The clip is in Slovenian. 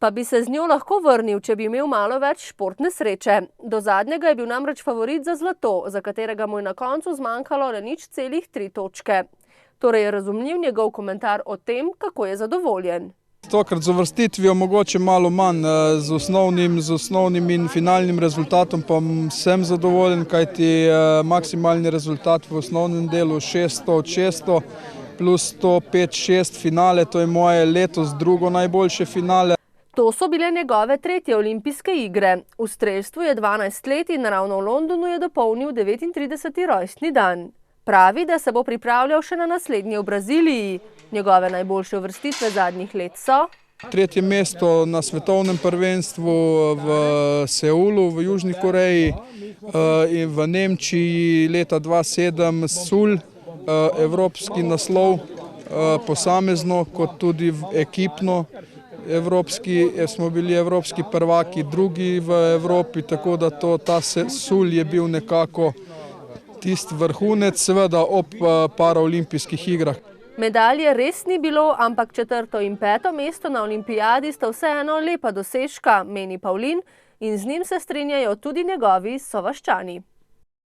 Pa bi se z njo lahko vrnil, če bi imel malo več športne sreče. Do zadnjega je bil namreč favorit za zlato, za katerega mu je na koncu zmanjkalo le 0,3 točke. Torej je razumljiv njegov komentar o tem, kako je zadovoljen. Tokrat z uvrstitvijo mogoče malo manj, z osnovnim in finalnim rezultatom pa sem zadovoljen, kajti maksimalni rezultat v osnovnem delu 600 od 600 plus 105-6 finale, to je moje letos drugo najboljše finale. To so bile njegove 3. olimpijske igre. V strelstvu je 12 let in ravno v Londonu je dopolnil 39. rojstni dan. Pravi, da se bo pripravljal še na naslednje v Braziliji. Njegove najboljše uvrstitve zadnjih let so: 3. mesto na svetovnem prvenstvu v Seulu v Južni Koreji in v Nemčiji leta 2007 Sul, evropski naslov, posamezno kot tudi ekipno. Smo bili evropski prvaki, drugi v Evropi, tako da ta Sul je bil nekako tisti vrhunec, seveda ob paraolimpijskih igrah. Medalje res ni bilo, ampak 4. in 5. mesto na olimpijadi sta vseeno lepa dosežka, meni Pavlin, in z njim se strinjajo tudi njegovi sovaščani.